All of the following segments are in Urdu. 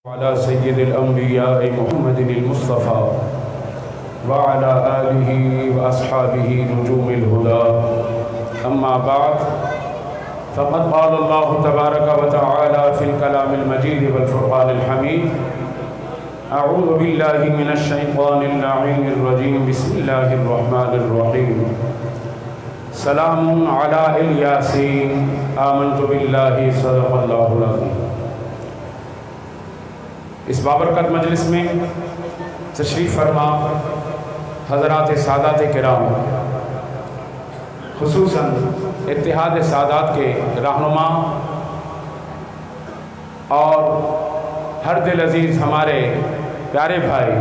على سيد الأنبياء محمد المصطفى وعلى آله وأصحابه نجوم الهدى أما بعد فقد قال الله تبارك وتعالى في الكلام المجيد والفرقان الحميد أعوذ بالله من الشيطان اللعين الرجيم بسم الله الرحمن الرحيم سلام على الياسين آمنت بالله صدق الله العظيم۔ اس بابرکت مجلس میں تشریف فرما حضرات سادات کرام، خصوصاً اتحاد سادات کے رہنما اور ہر دل عزیز ہمارے پیارے بھائی،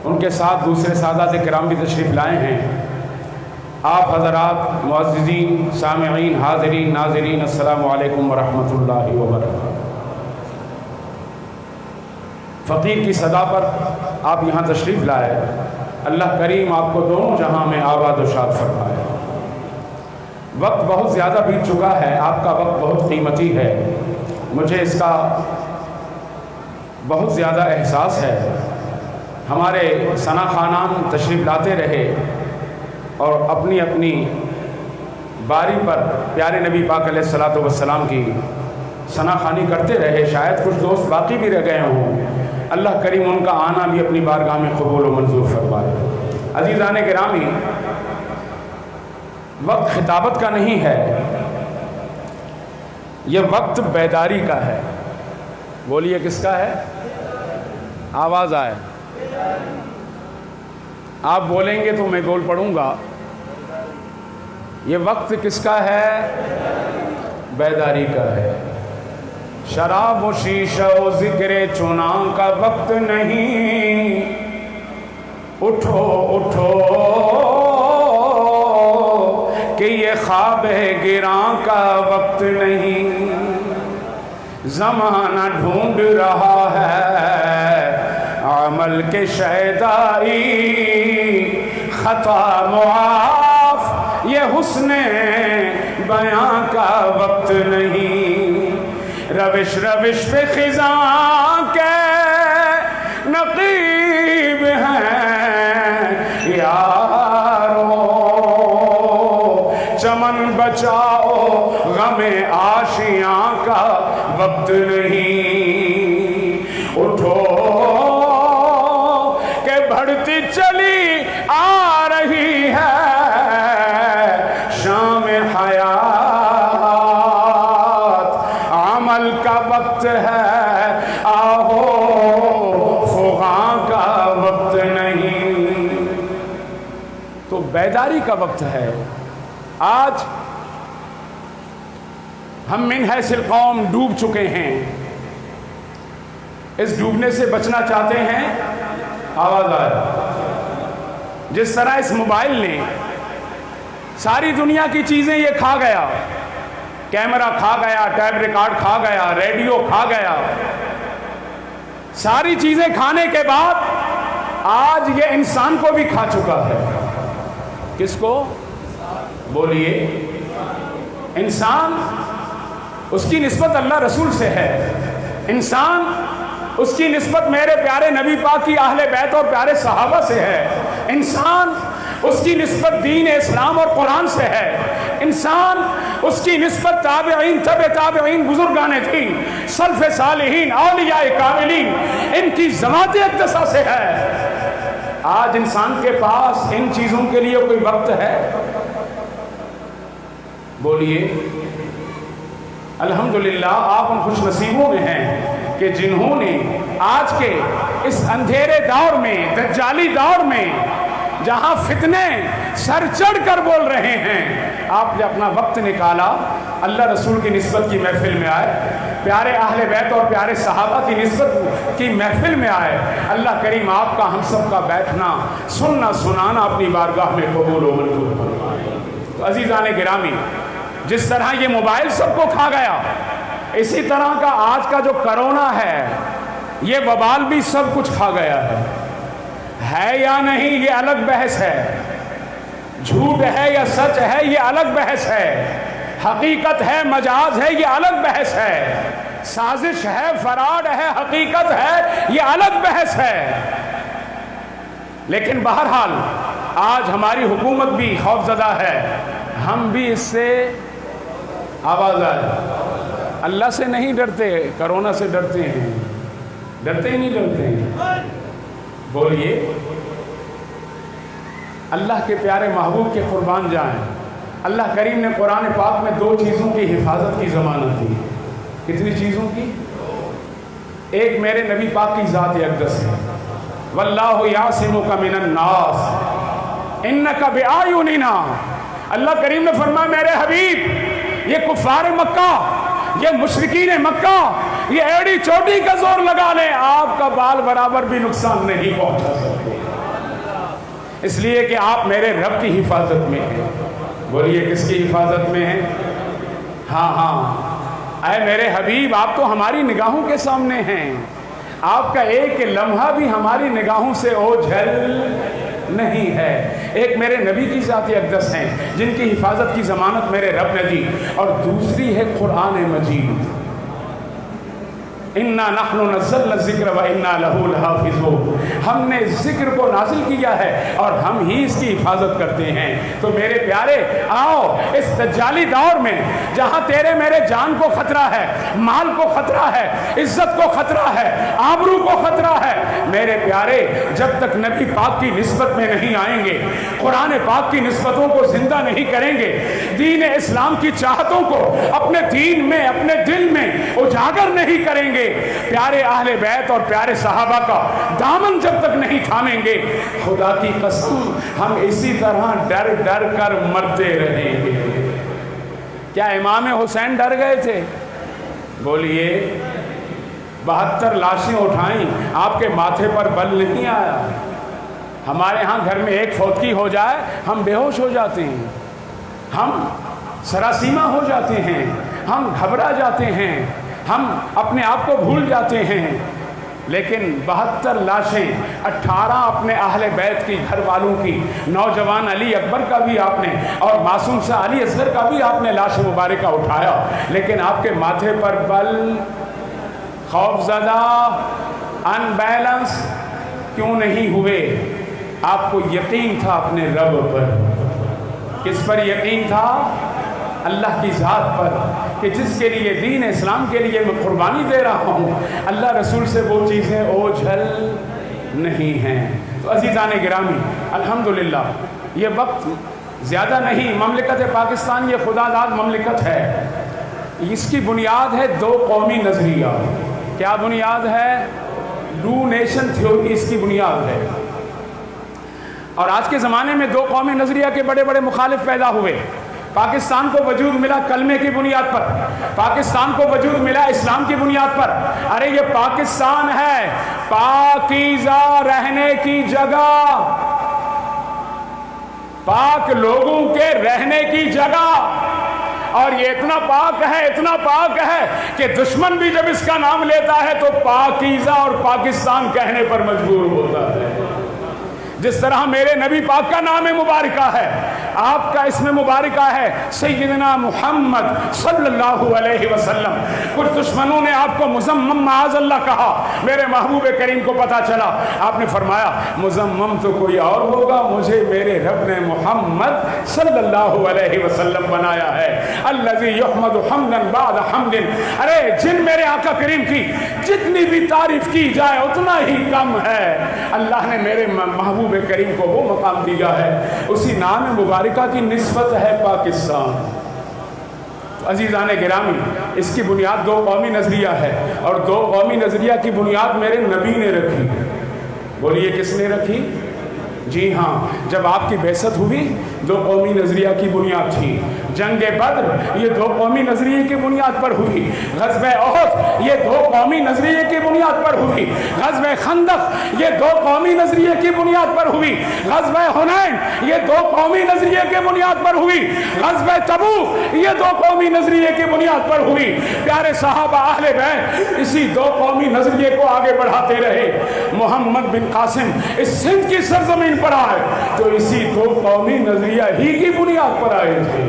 ان کے ساتھ دوسرے سادات کرام بھی تشریف لائے ہیں۔ آپ حضرات معززین، سامعین، حاضرین، ناظرین، السلام علیکم ورحمۃ اللہ وبرکاتہ۔ فقیر کی صدا پر آپ یہاں تشریف لائے، اللہ کریم آپ کو دونوں جہاں میں آباد و شاد فرمائے۔ وقت بہت زیادہ بیت چکا ہے، آپ کا وقت بہت قیمتی ہے، مجھے اس کا بہت زیادہ احساس ہے۔ ہمارے ثنا خانان تشریف لاتے رہے اور اپنی اپنی باری پر پیارے نبی پاک علیہ الصلوۃ والسلام کی ثنا خوانی کرتے رہے، شاید کچھ دوست باقی بھی رہ گئے ہوں، اللہ کریم ان کا آنا بھی اپنی بارگاہ میں قبول و منظور فرمائے۔ عزیزان گرامی، وقت خطابت کا نہیں ہے، یہ وقت بیداری کا ہے۔ بولیے کس کا ہے؟ آواز آئے، آپ بولیں گے تو میں بول پڑوں گا۔ یہ وقت کس کا ہے؟ بیداری کا ہے۔ شراب و شیشہ و ذکر چناں کا وقت نہیں، اٹھو اٹھو کہ یہ خواب گراں کا وقت نہیں۔ زمانہ ڈھونڈ رہا ہے عمل کے شیدائی، خطا معاف یہ حسن بیاں کا وقت نہیں۔ روش روش پہ خزاں کے نقیب ہیں یارو، چمن بچاؤ غم آشیاں کا وقت نہیں۔ اٹھو کہ بڑھتی چلی آ رہی ہے شام حیات، عمل کا وقت ہے آہو فغاں کا وقت نہیں۔ تو بیداری کا وقت ہے۔ آج ہم من حیث القوم ڈوب چکے ہیں، اس ڈوبنے سے بچنا چاہتے ہیں۔ آواز آئے، جس طرح اس موبائل نے ساری دنیا کی چیزیں یہ کھا گیا، کیمرہ کھا گیا، ٹیپ ریکارڈ کھا گیا، ریڈیو کھا گیا، ساری چیزیں کھانے کے بعد آج یہ انسان کو بھی کھا چکا ہے۔ کس کو؟ بولیے۔ انسان، اس کی نسبت اللہ رسول سے ہے، انسان اس کی نسبت میرے پیارے نبی پاک کی اہل بیت اور پیارے صحابہ سے ہے، انسان اس کی نسبت دین اسلام اور قرآن سے ہے، انسان اس کی نسبت تابعین، تبع تابعین، بزرگان دین، سلف صالحین، اولیاء کاملین، ان کی ذوات اقدسہ سے ہے۔ آج انسان کے پاس ان چیزوں کے لیے کوئی وقت ہے؟ بولیے۔ الحمدللہ آپ ان خوش نصیبوں میں ہیں کہ جنہوں نے آج کے اس اندھیرے دور میں، دجالی دور میں، جہاں فتنے سر چڑھ کر بول رہے ہیں، آپ نے اپنا وقت نکالا، اللہ رسول کی نسبت کی محفل میں آئے، پیارے اہل بیت اور پیارے صحابہ کی نسبت کی محفل میں آئے۔ اللہ کریم آپ کا، ہم سب کا بیٹھنا، سننا، سنانا اپنی بارگاہ میں قبول و منظور فرمائے۔ تو عزیزان گرامی، جس طرح یہ موبائل سب کو کھا گیا، اسی طرح کا آج کا جو کرونا ہے، یہ وبال بھی سب کچھ کھا گیا ہے یا نہیں یہ الگ بحث ہے، جھوٹ ہے یا سچ ہے یہ الگ بحث ہے، حقیقت ہے مجاز ہے یہ الگ بحث ہے، سازش ہے، فراڈ ہے، حقیقت ہے، یہ الگ بحث ہے۔ لیکن بہرحال آج ہماری حکومت بھی خوفزدہ ہے، ہم بھی اس سے آواز آئے۔ اللہ سے نہیں ڈرتے، کرونا سے ڈرتے ہیں، ڈرتے ہی نہیں ڈرتے ہیں۔ بولیے، اللہ کے پیارے محبوب کے قربان جائیں، اللہ کریم نے قرآن پاک میں 2 چیزوں کی حفاظت کی ضمانت دی۔ کتنی چیزوں کی؟ ایک میرے نبی پاک کی ذات اقدس ہے، واللہ یعصمک من الناس انک بأعیننا۔ اللہ کریم نے فرمایا میرے حبیب، یہ کفار مکہ، یہ مشرکین مکہ، یہ ایڑی چوٹی کا زور لگا لیں، آپ کا بال برابر بھی نقصان نہیں پہنچا سکتے، اس لیے کہ آپ میرے رب کی حفاظت میں ہیں۔ بولیے کس کی حفاظت میں ہیں؟ ہاں، اے میرے حبیب، آپ تو ہماری نگاہوں کے سامنے ہیں، آپ کا ایک لمحہ بھی ہماری نگاہوں سے اوجھل نہیں ہے۔ ایک میرے نبی کی ذات اقدس ہیں جن کی حفاظت کی ضمانت میرے رب نے دی، اور دوسری ہے قرآن مجید۔ اِنَّا نَحْنُ نَزَّلْنَا الذِّكْرَ وَإِنَّا لَهُ لَحَافِظُونَ۔ ہم نے ذکر کو نازل کیا ہے اور ہم ہی اس کی حفاظت کرتے ہیں۔ تو میرے پیارے، آؤ اس دجالی دور میں جہاں تیرے میرے جان کو خطرہ ہے، مال کو خطرہ ہے، عزت کو خطرہ ہے، آبرو کو خطرہ ہے، میرے پیارے جب تک نبی پاک کی نسبت میں نہیں آئیں گے، قرآن پاک کی نسبتوں کو زندہ نہیں کریں گے، دین اسلام کی چاہتوں کو اپنے دین میں، اپنے دل میں اجاگر نہیں کریں گے، پیارے اہل بیت اور پیارے صحابہ کا دامن جب تک نہیں تھامیں گے، خدا کی قسم ہم اسی طرح ڈر ڈر کر مرتے رہیں گے۔ کیا امام حسین ڈر گئے تھے؟ بولیے، 72 لاشیں اٹھائیں، آپ کے ماتھے پر بل نہیں آیا۔ ہمارے ہاں گھر میں ایک فوتگی ہو جائے ہم بے ہوش ہو جاتے ہیں، ہم سراسیمہ ہو جاتے ہیں، ہم گھبرا جاتے ہیں، ہم اپنے آپ کو بھول جاتے ہیں۔ لیکن 72 لاشیں، 18 اپنے اہل بیت کی، گھر والوں کی، نوجوان علی اکبر کا بھی آپ نے اور معصوم سے علی اصغر کا بھی آپ نے لاش مبارکہ اٹھایا، لیکن آپ کے ماتھے پر بل، خوف زدہ، ان بیلنس کیوں نہیں ہوئے؟ آپ کو یقین تھا اپنے رب پر۔ کس پر یقین تھا؟ اللہ کی ذات پر، کہ جس کے لیے دین اسلام کے لیے میں قربانی دے رہا ہوں، اللہ رسول سے وہ چیزیں اوجھل نہیں ہیں۔ تو عزیزان گرامی، الحمدللہ یہ وقت زیادہ نہیں، مملکت پاکستان یہ خدا داد مملکت ہے، اس کی بنیاد ہے 2 قومی نظریہ۔ کیا بنیاد ہے؟ 2 نیشن تھیوری اس کی بنیاد ہے۔ اور آج کے زمانے میں 2 قومی نظریہ کے بڑے بڑے مخالف پیدا ہوئے۔ پاکستان کو وجود ملا کلمے کی بنیاد پر، پاکستان کو وجود ملا اسلام کی بنیاد پر۔ ارے یہ پاکستان ہے پاکیزہ رہنے کی جگہ، پاک لوگوں کے رہنے کی جگہ، اور یہ اتنا پاک ہے، اتنا پاک ہے کہ دشمن بھی جب اس کا نام لیتا ہے تو پاکیزہ اور پاکستان کہنے پر مجبور ہوتا ہے۔ جس طرح میرے نبی پاک کا نام مبارکہ ہے، آپ کا اسم مبارکہ ہے سیدنا محمد صلی اللہ علیہ وسلم۔ کچھ دشمنوں نے آپ کو مزمم معاذ اللہ کہا، میرے محبوب کریم کو پتا چلا، آپ نے فرمایا مزمم تو کوئی اور ہوگا، مجھے میرے رب نے محمد صلی اللہ علیہ وسلم بنایا ہے۔ الذی یحمد حمدا بعد حمد، ارے جن میرے آقا کریم کی جتنی بھی تعریف کی جائے اتنا ہی کم ہے۔ اللہ نے میرے محبوب کریم کو وہ مقام دیا ہے، اسی نام مبارکہ کی نسبت ہے پاکستان۔ عزیزان گرامی، اس کی بنیاد 2 قومی نظریہ ہے، اور 2 قومی نظریہ کی بنیاد میرے نبی نے رکھی۔ بولیے کس نے رکھی؟ جی ہاں، جب آپ کی بعثت ہوئی 2 قومی نظریہ کی بنیاد تھی۔ جنگ بدر یہ 2 قومی نظریے کی بنیاد پر ہوئی، غزوہ احد یہ 2 قومی نظریے کی بنیاد پر ہوئی، غزوہ خندق یہ 2 قومی نظریے کی بنیاد پر ہوئی، غزوہ حنین یہ 2 قومی نظریے کی بنیاد پر ہوئی، غزوہ تبوک یہ 2 قومی نظریے کی بنیاد پر ہوئی۔ پیارے صحابہ اہل بیت اسی 2 قومی نظریے کو آگے بڑھاتے رہے۔ محمد بن قاسم اس سندھ کی سرزمین پر آئے تو اسی 2 قومی نظریہ ہی کی بنیاد پر آئے تھے۔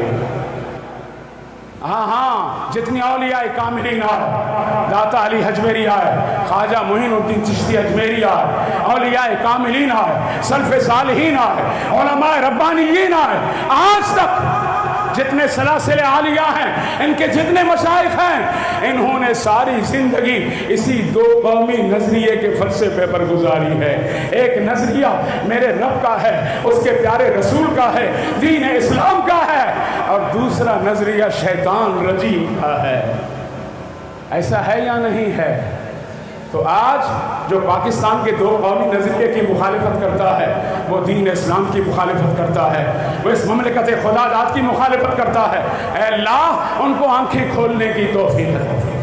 ہاں ہاں جتنی اولیاء کاملین آئے، داتا علی حجویری آئے، خواجہ معین الدین چشتی اجمیری آئے، اولیاء کاملین آئے، سلف صالحین آئے، علماء ربانیین آئے، آج تک جتنے سلاسل عالیہ ہیں، ان کے جتنے مشائخ ہیں، انہوں نے ساری زندگی اسی دو قومی نظریے کے فلسفے پر گزاری ہے۔ ایک نظریہ میرے رب کا ہے، اس کے پیارے رسول کا ہے، دین اسلام کا ہے، اور دوسرا نظریہ شیطان رجیم کا ہے۔ ایسا ہے یا نہیں ہے؟ تو آج جو پاکستان کے دو قومی نظریے کی مخالفت کرتا ہے، وہ دین اسلام کی مخالفت کرتا ہے، وہ اس مملکت خدا داد کی مخالفت کرتا ہے۔ اے اللہ ان کو آنکھیں کھولنے کی توفیق عطا فرما۔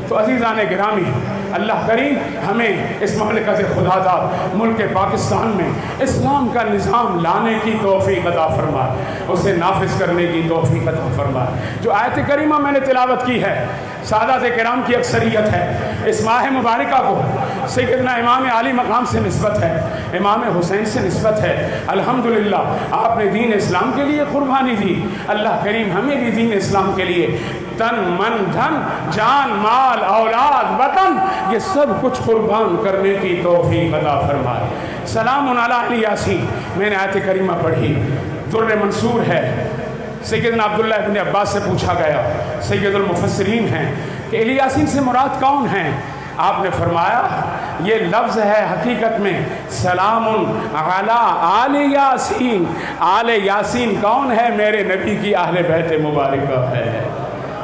تو عزیزان گرامی، اللہ کریم ہمیں اس مملکت خدا داد ملک پاکستان میں اسلام کا نظام لانے کی توفیق عطا فرمائے، اسے نافذ کرنے کی توفیق عطا فرمائے۔ جو آیت کریمہ میں نے تلاوت کی ہے، سادات کرام کی اکثریت ہے، اس ماہ مبارکہ کو سیدنا امام عالی مقام سے نسبت ہے، امام حسین سے نسبت ہے۔ الحمدللہ آپ نے دین اسلام کے لیے قربانی دی، اللہ کریم ہمیں بھی دین اسلام کے لیے تن من دھن جان مال اولاد وطن یہ سب کچھ قربان کرنے کی توفیق عطا فرمائے۔ سلام علی اہل یاسین، میں نے آیت کریمہ پڑھی، در منصور ہے۔ سیدنا عبداللہ ابن عباس سے پوچھا گیا، سید المفسرین ہیں، کہ اہل یاسین سے مراد کون ہیں؟ آپ نے فرمایا یہ لفظ ہے حقیقت میں سلام علی آل یاسین۔ آل یاسین کون ہے؟ میرے نبی کی اہل بیت مبارکہ ہے۔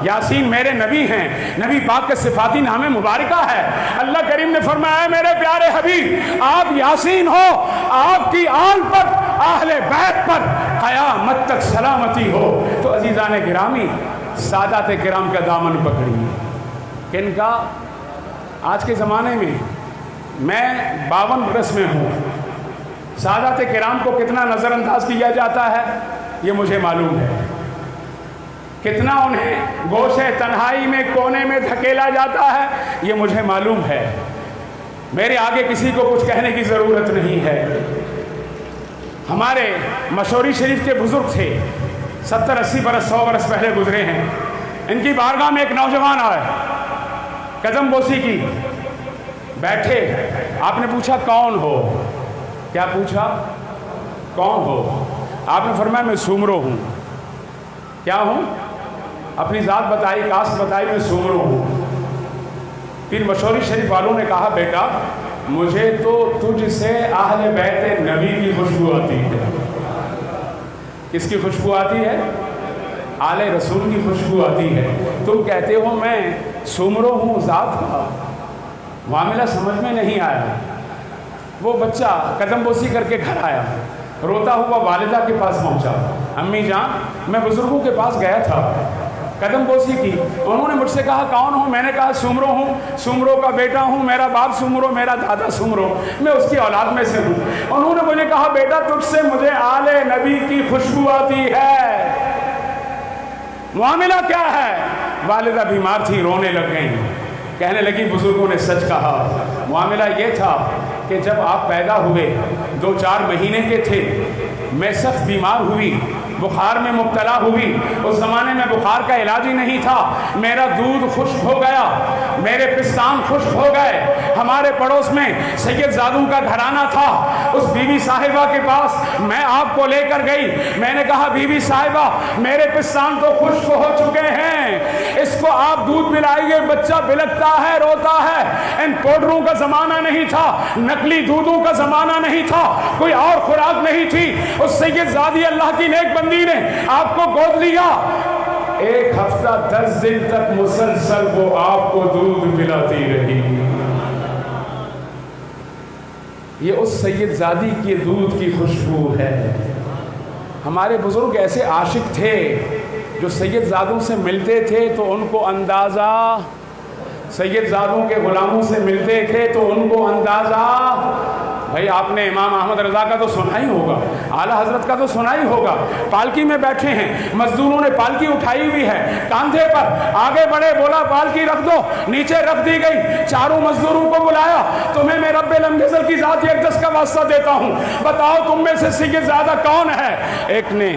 یاسین میرے نبی ہیں، نبی پاک کے صفاتی نام مبارکہ ہے۔ اللہ کریم نے فرمایا میرے پیارے حبیب آپ یاسین ہو، آپ کی آل پر اہل بیت پر قیامت تک سلامتی ہو۔ تو عزیزان گرامی، سادات کرام کا دامن پکڑیے۔ کن کا؟ آج کے زمانے میں 52 برس میں ہوں، سادات کرام کو کتنا نظر انداز کیا جاتا ہے یہ مجھے معلوم ہے، کتنا انہیں گوشے تنہائی میں کونے میں دھکیلا جاتا ہے یہ مجھے معلوم ہے۔ میرے آگے کسی کو کچھ کہنے کی ضرورت نہیں ہے۔ ہمارے مشوری شریف کے بزرگ تھے، 70-80 برس 100 برس پہلے گزرے ہیں، ان کی بارگاہ میں ایک نوجوان آئے، قدم بوسی کی، بیٹھے، آپ نے پوچھا کون ہو؟ کیا پوچھا؟ کون ہو؟ آپ نے فرمایا میں سومرو ہوں۔ کیا ہوں؟ اپنی ذات بتائی، کاسٹ بتائی، میں سومرو ہوں۔ پھر مشوری شریف والوں نے کہا بیٹا مجھے تو تجھ سے اہل بیت نبی کی خوشبو آتی ہے۔ کس کی خوشبو آتی ہے؟ آل رسول کی خوشبو آتی ہے، تم کہتے ہو میں سومرو ہوں ذات کا۔ معاملہ سمجھ میں نہیں آیا۔ وہ بچہ قدم بوسی کر کے گھر آیا، روتا ہوا والدہ کے پاس پہنچا، امی جان میں بزرگوں کے پاس گیا تھا، قدم بوسی کی، انہوں نے مجھ سے کہا کون ہوں؟ میں نے کہا سومرو ہوں، سومرو کا بیٹا ہوں، میرا باپ سومرو، میرا دادا سومرو، میں اس کی اولاد میں سے ہوں۔ انہوں نے مجھے کہا بیٹا تجھ سے مجھے آل نبی کی خوشبو آتی ہے۔ معاملہ کیا ہے؟ والدہ بیمار تھی، رونے لگ گئیں، کہنے لگی بزرگوں نے سچ کہا۔ معاملہ یہ تھا کہ جب آپ پیدا ہوئے 2-4 مہینے کے تھے، میں سخت بیمار ہوئی، بخار میں مبتلا ہوئی۔ اس زمانے میں بخار کا علاج ہی نہیں تھا، میرا دودھ خشک ہو گیا، میرے پستان خشک ہو گئے۔ ہمارے پڑوس میں سید زادوں کا گھرانہ تھا، اس بی بی صاحبہ کے پاس میں آپ کو لے کر گئی، میں نے کہا بی بی صاحبہ میرے پستان تو خشک ہو چکے ہیں، اس کو آپ دودھ پلائیے، بچہ بلکتا ہے، روتا ہے۔ ان پاؤڈروں کا زمانہ نہیں تھا، نقلی دودھوں کا زمانہ نہیں تھا، کوئی اور خوراک نہیں تھی۔ اس سید زادی اللہ کی نیک بندی نے آپ کو گود لیا، 1 ہفتہ 10 دن تک مسلسل وہ آپ کو دودھ پلاتی رہی۔ یہ اس سید زادی کی دودھ کی خوشبو ہے۔ ہمارے بزرگ ایسے عاشق تھے جو سید زادوں سے ملتے تھے تو ان کو اندازہ، سید زادوں کے غلاموں سے ملتے تھے تو ان کو اندازہ، بھائی آپ نے امام احمد رضا کا تو سنا ہی ہوگا، اعلیٰ حضرت کا تو سنا ہی ہوگا، پالکی میں بیٹھے ہیں، مزدوروں نے پالکی اٹھائی ہوئی ہے کاندھے پر، آگے بڑھے، بولا پالکی رکھ دو، نیچے رکھ دی گئی، چاروں مزدوروں کو بلایا، تمہیں میں رب العزت کی ذات اقدس کا واسطہ دیتا ہوں، بتاؤ تم میں سے سید زادہ کون ہے؟ ایک نے